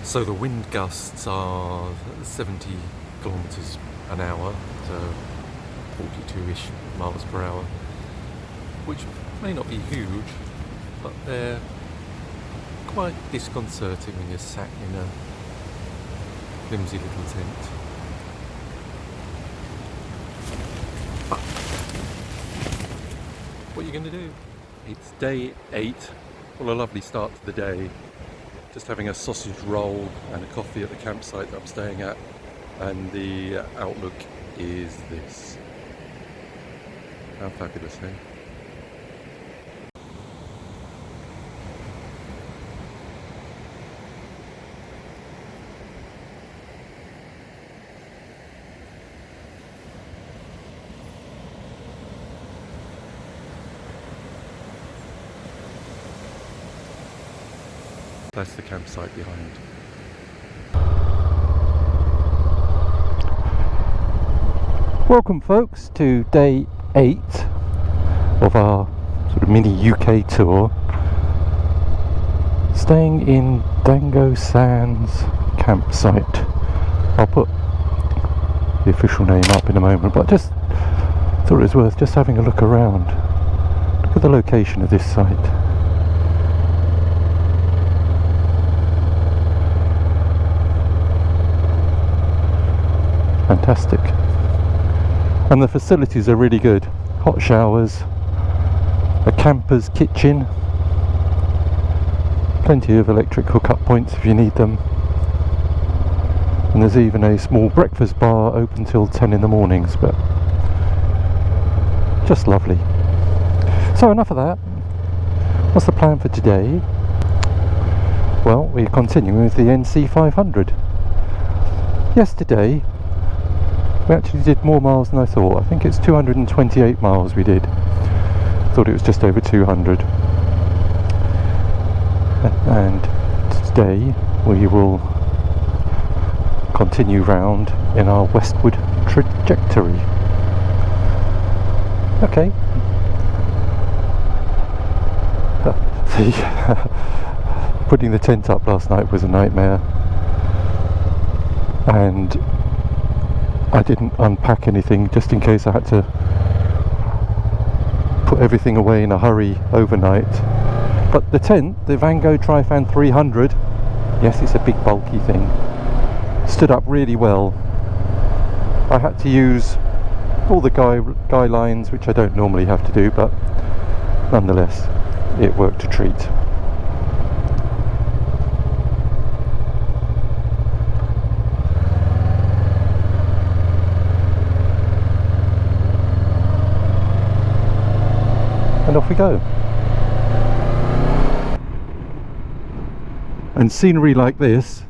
So the wind gusts are 70 kilometers an hour, so 42-ish miles per hour, which may not be huge, but they're quite disconcerting when you're sat in a flimsy little tent. But what are you going to do? It's day 8. Well, a lovely start to the day. Just having a sausage roll and a coffee at the campsite that I'm staying at, and the outlook is this. How fabulous, eh? That's the campsite behind. Welcome folks to day 8 of our sort of mini UK tour, staying in Vango Sands campsite. I'll put the official name up in a moment, but just thought it was worth just having a look around. Look at the location of this site. Fantastic. And the facilities are really good. Hot showers, a camper's kitchen, plenty of electric hookup points if you need them, and there's even a small breakfast bar open till 10 in the mornings, but just lovely. So enough of that. What's the plan for today? Well, we're continuing with the NC500. Yesterday we actually did more miles than I thought. I think it's 228 miles we did. Thought it was just over 200. And today we will continue round in our westward trajectory. Okay. Putting the tent up last night was a nightmare. And I didn't unpack anything just in case I had to put everything away in a hurry overnight. But the tent, the Vango Tryfan 300, yes, it's a big bulky thing, stood up really well. I had to use all the guy lines, which I don't normally have to do, but nonetheless it worked a treat. And off we go. And scenery like this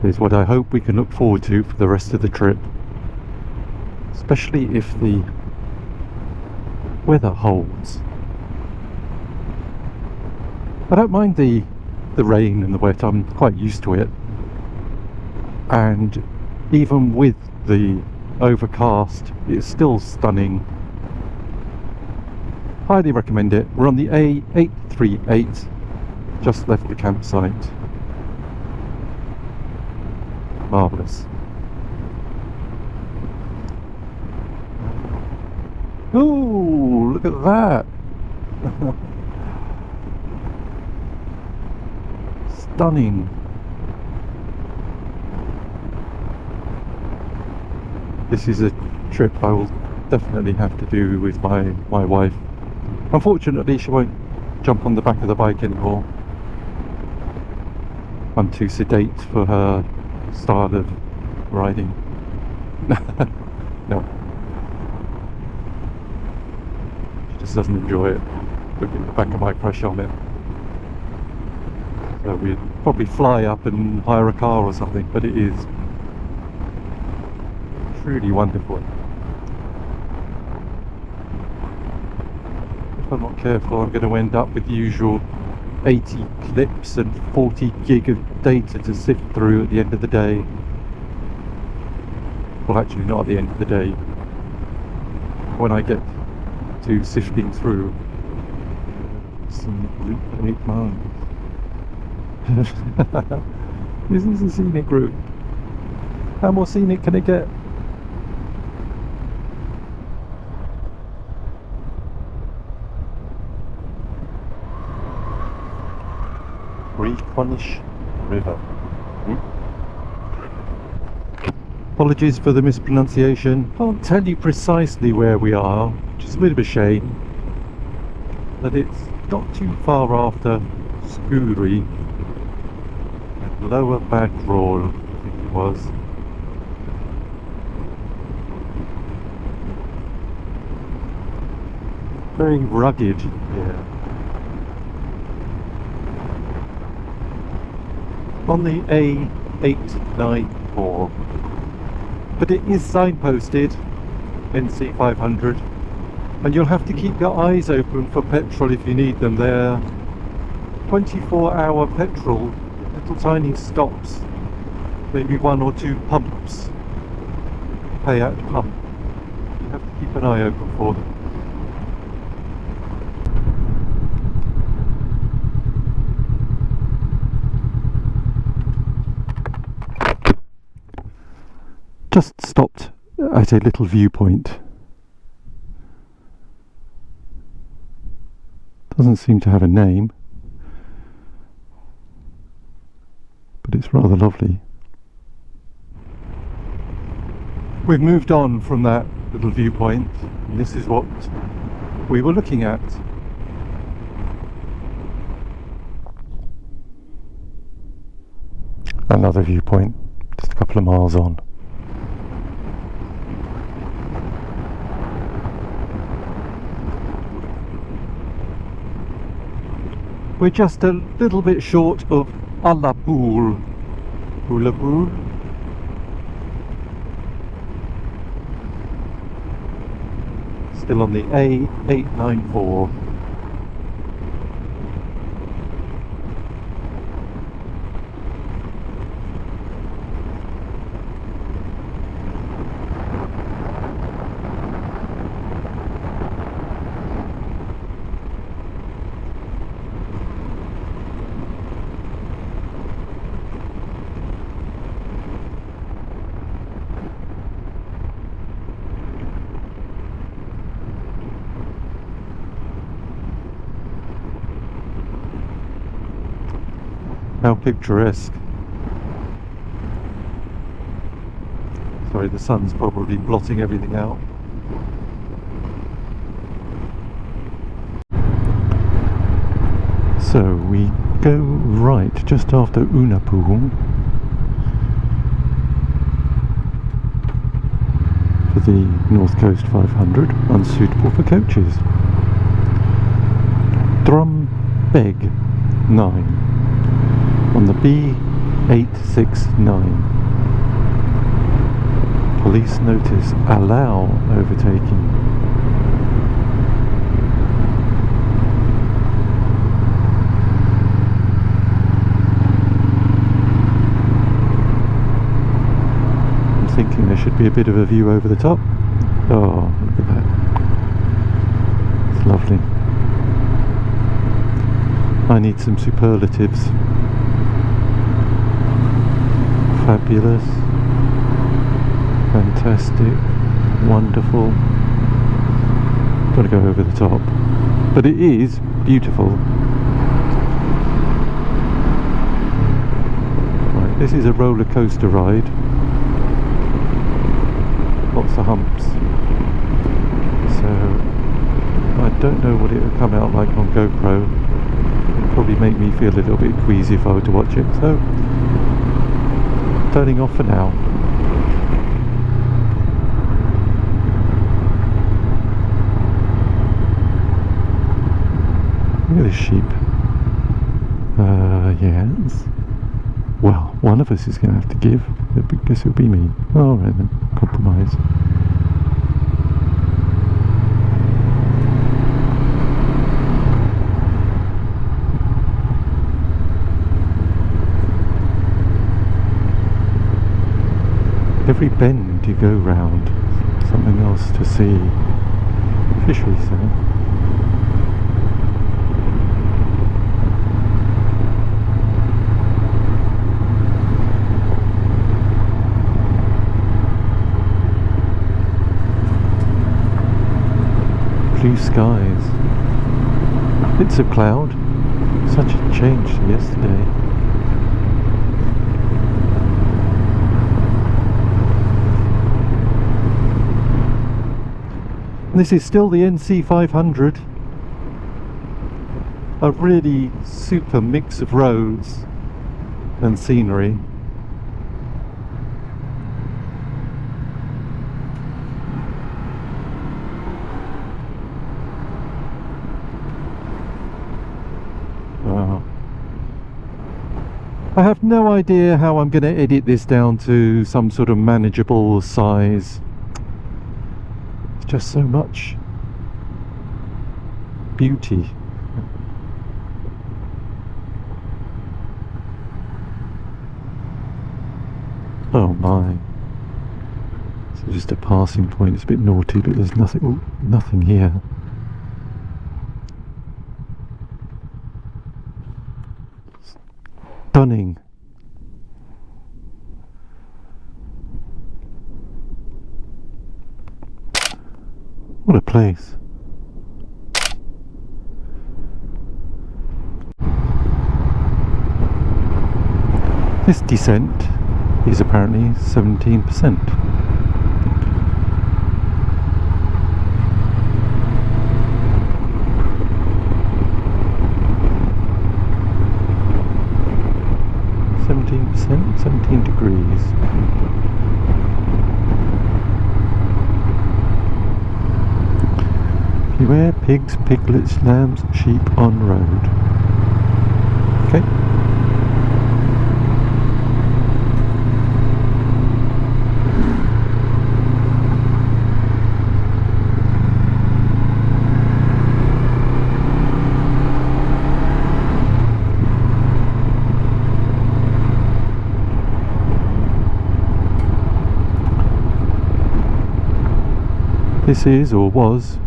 is what I hope we can look forward to for the rest of the trip, especially if the weather holds. I don't mind the rain and the wet, I'm quite used to it, and even with the overcast it's still stunning. Highly recommend it. We're on the A838, just left the campsite. Marvellous. Ooh, look at that! Stunning. This is a trip I will definitely have to do with my wife. Unfortunately, she won't jump on the back of the bike anymore. I'm too sedate for her style of riding. No. She just doesn't enjoy it. Look at the back of my crash helmet. So we'd probably fly up and hire a car or something, but it is truly wonderful. If I'm not careful, I'm going to end up with the usual 80 clips and 40 gig of data to sift through at the end of the day. Well, actually not at the end of the day. When I get to sifting through some 8 miles. This is a scenic route. How more scenic can it get? Requanish River. Apologies for the mispronunciation. Can't tell you precisely where we are, which is a bit of a shame. But it's not too far after Scoory and Lower Bad Roll, I think it was. Very rugged here. On the A894, but it is signposted NC500, and you'll have to keep your eyes open for petrol if you need them. They're 24-hour petrol, little tiny stops, maybe 1 or 2 pumps, pay at pump. You have to keep an eye open for them. Just stopped at a little viewpoint. Doesn't seem to have a name, but it's rather lovely. We've moved on from that little viewpoint, and this is what we were looking at. Another viewpoint, just a couple of miles on. We're just a little bit short of Alapool. Alapool? Still on the A894. How picturesque. Sorry, the sun's probably blotting everything out. So we go right just after Unapool for the North Coast 500, unsuitable for coaches. Drumchibeag 9 on the B869. Police notice, allow overtaking. I'm thinking there should be a bit of a view over the top. Oh, look at that. It's lovely. I need some superlatives. Fabulous, fantastic, wonderful. Got to go over the top, but it is beautiful. Right, this is a roller coaster ride. Lots of humps. So I don't know what it would come out like on GoPro. It'd probably make me feel a little bit queasy if I were to watch it. So turning off for now. Look at this sheep. Yes. Well, one of us is going to have to give. I guess it'll be me. Alright then, compromise. Every bend you go round, something else to see. Fishery centre. skies. Bits of cloud. Such a change to yesterday. This is still the NC500. A really super mix of roads and scenery. Wow. I have no idea how I'm going to edit this down to some sort of manageable size. It's just so much beauty. Oh my. It's just a passing point. It's a bit naughty, but there's nothing here. Stunning. What a place. This descent is apparently 17%. %, 17 degrees. Beware pigs, piglets, lambs, sheep on road. Okay. This is, or was,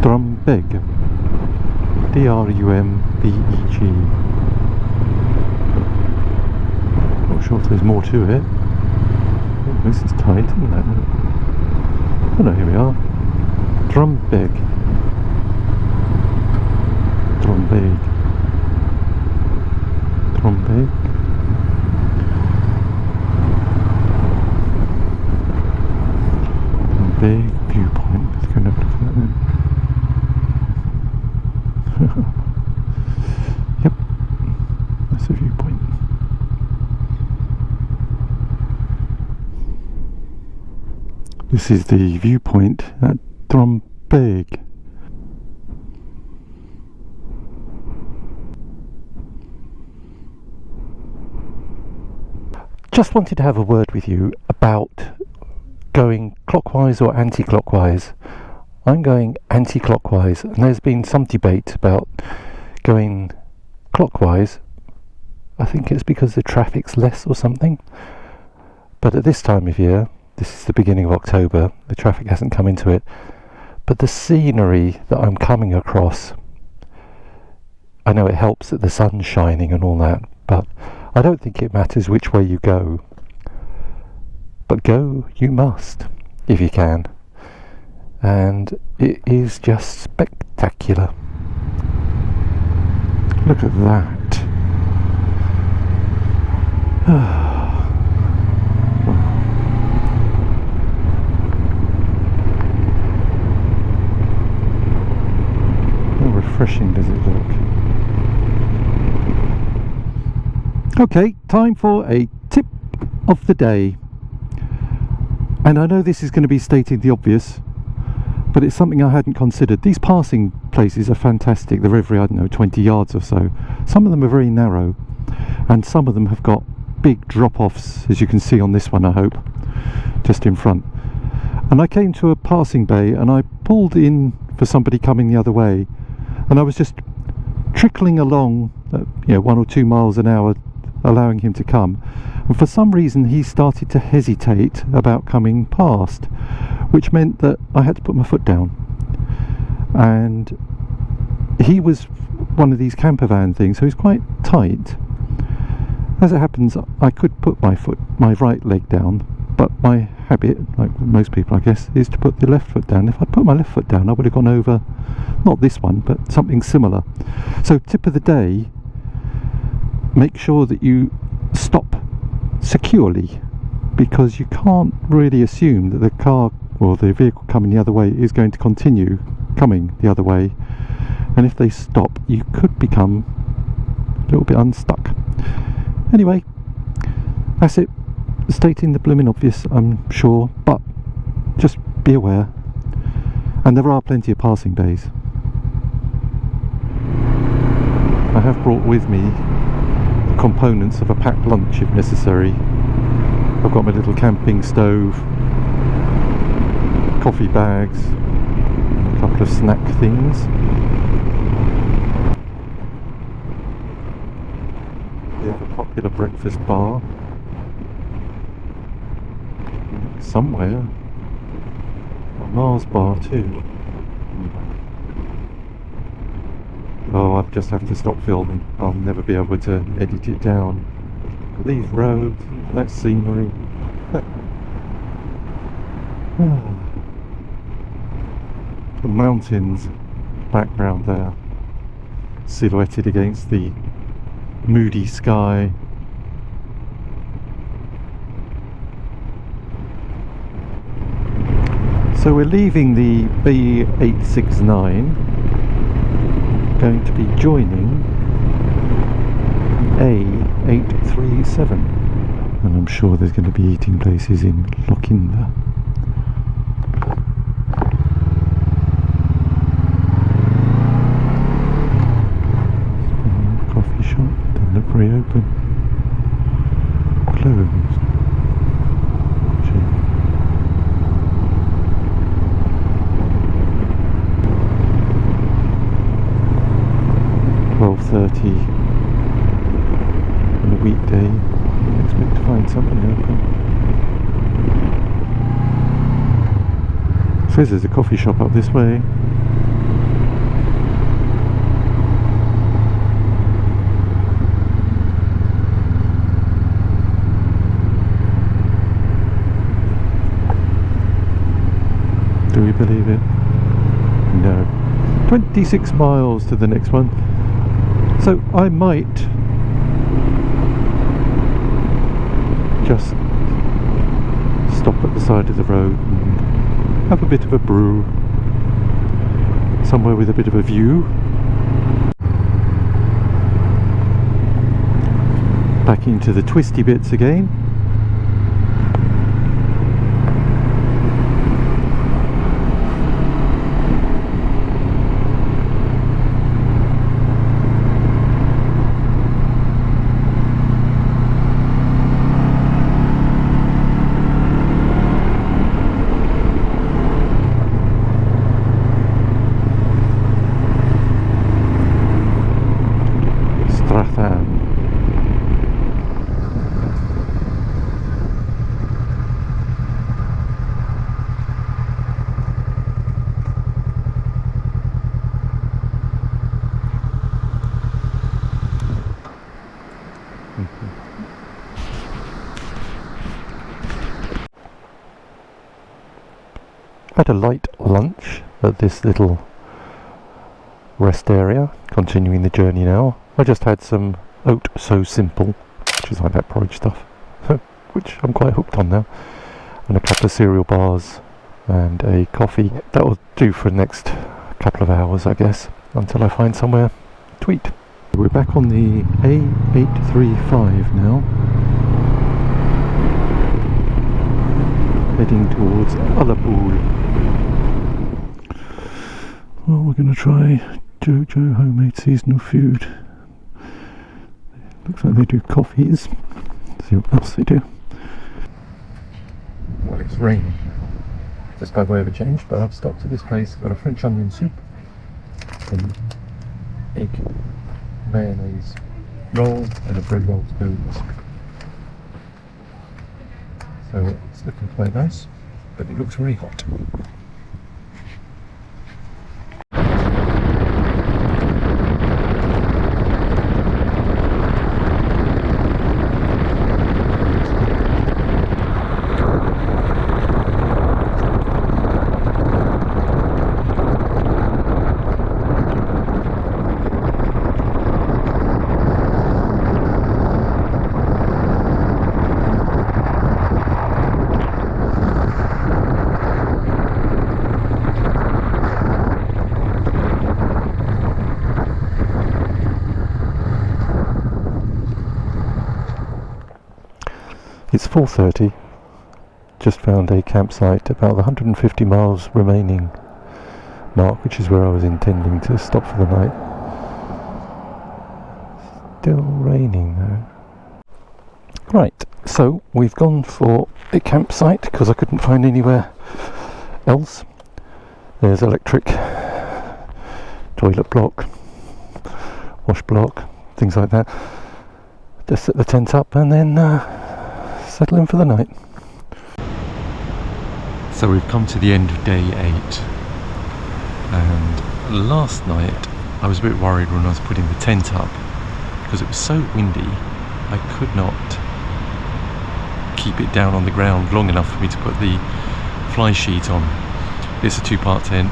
Drumchibeag. D-R-U-M-B-E-G. Not sure if there's more to it. Oh, this is tight, isn't it? Oh no, here we are. Drumchibeag. Drumchibeag. Drumchibeag. Big viewpoint. Let's go and have a look at that then. Yep, that's a viewpoint. This is the viewpoint at Drumchibeag. Just wanted to have a word with you about going clockwise or anti-clockwise. I'm going anti-clockwise, and there's been some debate about going clockwise. I think it's because the traffic's less or something, but at this time of year, this is the beginning of October, the traffic hasn't come into it, but the scenery that I'm coming across, I know it helps that the sun's shining and all that, but I don't think it matters which way you go. But go you must, if you can. And it is just spectacular. Look at that. How refreshing does it look? Okay, time for a tip of the day. And I know this is going to be stating the obvious, but it's something I hadn't considered. These passing places are fantastic. They're every, I don't know, 20 yards or so. Some of them are very narrow, and some of them have got big drop-offs, as you can see on this one, I hope, just in front. And I came to a passing bay, and I pulled in for somebody coming the other way, and I was just trickling along, 1 or 2 miles an hour, allowing him to come. And for some reason he started to hesitate about coming past, which meant that I had to put my foot down. And he was one of these camper van things, so he's quite tight. As it happens, I could put my right leg down, but my habit, like most people I guess, is to put the left foot down. If I'd put my left foot down, I would have gone over, not this one, but something similar. So tip of the day, make sure that you stop securely, because you can't really assume that the car or the vehicle coming the other way is going to continue coming the other way, and if they stop you could become a little bit unstuck. Anyway, that's it. Stating the blooming obvious, I'm sure, but just be aware, and there are plenty of passing bays. I have brought with me the components of a packed lunch if necessary. I've got my little camping stove, coffee bags, a couple of snack things. We have a popular breakfast bar somewhere, a Mars bar too. Oh, I just have to stop filming. I'll never be able to edit it down. These roads, that scenery. The mountains background there, silhouetted against the moody sky. So we're leaving the B869, going to be joining A837, and I'm sure there's going to be eating places in Lochinda. Coffee shop, doesn't look very open. Closed. 12:30 on a weekday. I expect to find something open. Says there's a coffee shop up this way. Do we believe it? No. 26 miles to the next one. So I might just stop at the side of the road and have a bit of a brew somewhere with a bit of a view. Back into the twisty bits again. Had a light lunch at this little rest area, continuing the journey now. I just had some oat so simple, which is like that porridge stuff, which I'm quite hooked on now, and a couple of cereal bars and a coffee. That will do for the next couple of hours, I guess, until I find somewhere to eat. We're back on the A835 now, heading towards Ullapool. Well, we're going to try Jojo homemade seasonal food. Looks like they do coffees. Let's see what else they do. Well, it's raining just by way of a change, but I've stopped at this place. Got a French onion soup, an egg mayonnaise roll, and a bread roll to go with this. So it's looking quite nice, but it looks very hot. It's 4:30. Just found a campsite about the 150 miles remaining mark, which is where I was intending to stop for the night. Still raining though. Right, so we've gone for a campsite because I couldn't find anywhere else. There's electric, toilet block, wash block, things like that. Just set the tent up and then settle in for the night. So we've come to the end of day 8, and last night I was a bit worried when I was putting the tent up because it was so windy I could not keep it down on the ground long enough for me to put the fly sheet on. It's a 2-part tent,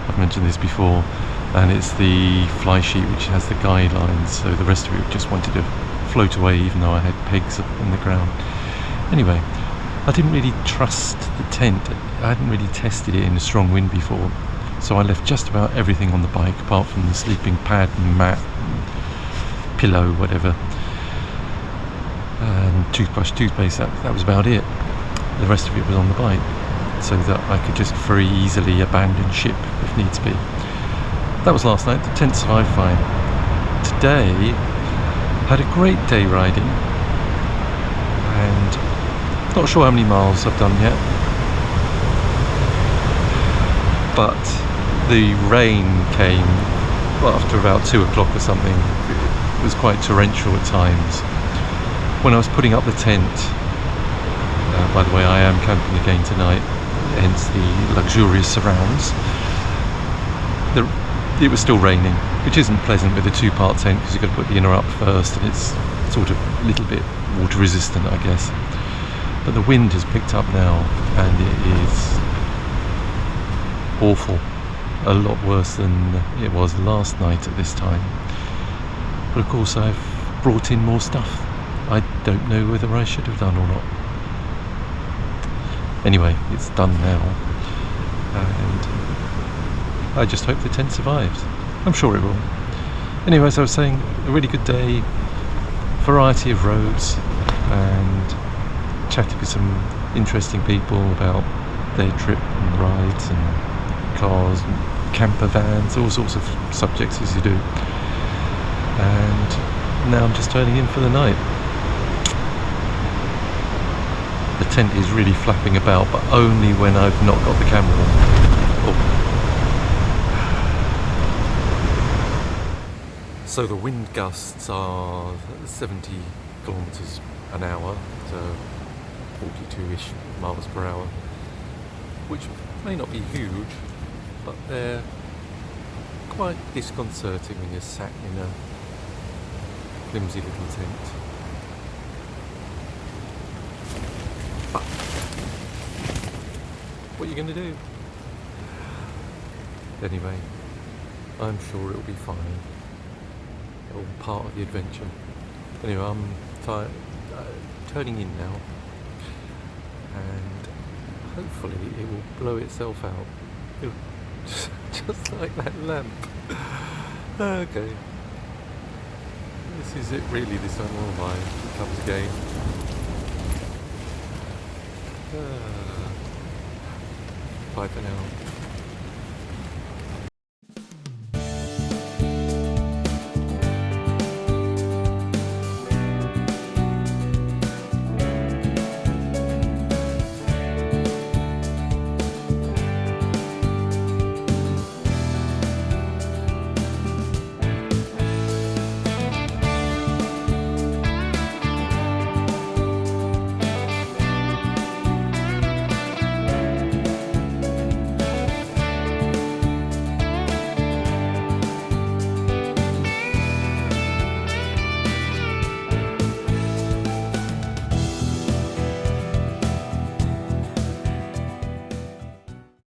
I've mentioned this before, and it's the fly sheet which has the guidelines, so the rest of it just wanted to float away even though I had pegs up on the ground. Anyway, I didn't really trust the tent. I hadn't really tested it in a strong wind before, so I left just about everything on the bike apart from the sleeping pad and mat and pillow, whatever, and toothbrush, toothpaste. That was about it. The rest of it was on the bike, so that I could just very easily abandon ship if needs be. That was last night. The tent survived fine. Today had a great day riding, and not sure how many miles I've done yet, but the rain came after about 2 o'clock or something. It was quite torrential at times. When I was putting up the tent, by the way, I am camping again tonight, hence the luxurious surrounds, it was still raining, which isn't pleasant with a 2-part tent because you've got to put the inner up first, and it's sort of a little bit water resistant, I guess. But the wind has picked up now, and it is awful. A lot worse than it was last night at this time. But of course I've brought in more stuff. I don't know whether I should have done or not. Anyway, it's done now, and I just hope the tent survives. I'm sure it will. Anyway, as I was saying, a really good day, variety of roads, and chatted with some interesting people about their trip and rides and cars and camper vans, all sorts of subjects as you do. And now I'm just turning in for the night. The tent is really flapping about, but only when I've not got the camera on. Oh. So the wind gusts are 70 kilometers an hour, so 42-ish miles per hour, which may not be huge, but they're quite disconcerting when you're sat in a flimsy little tent. But what are you going to do? Anyway, I'm sure it'll be fine. It'll be part of the adventure. Anyway, I'm turning in now, and hopefully it will blow itself out. Just like that lamp. Okay. This is it really this time. Oh my, it comes again. Bye for now.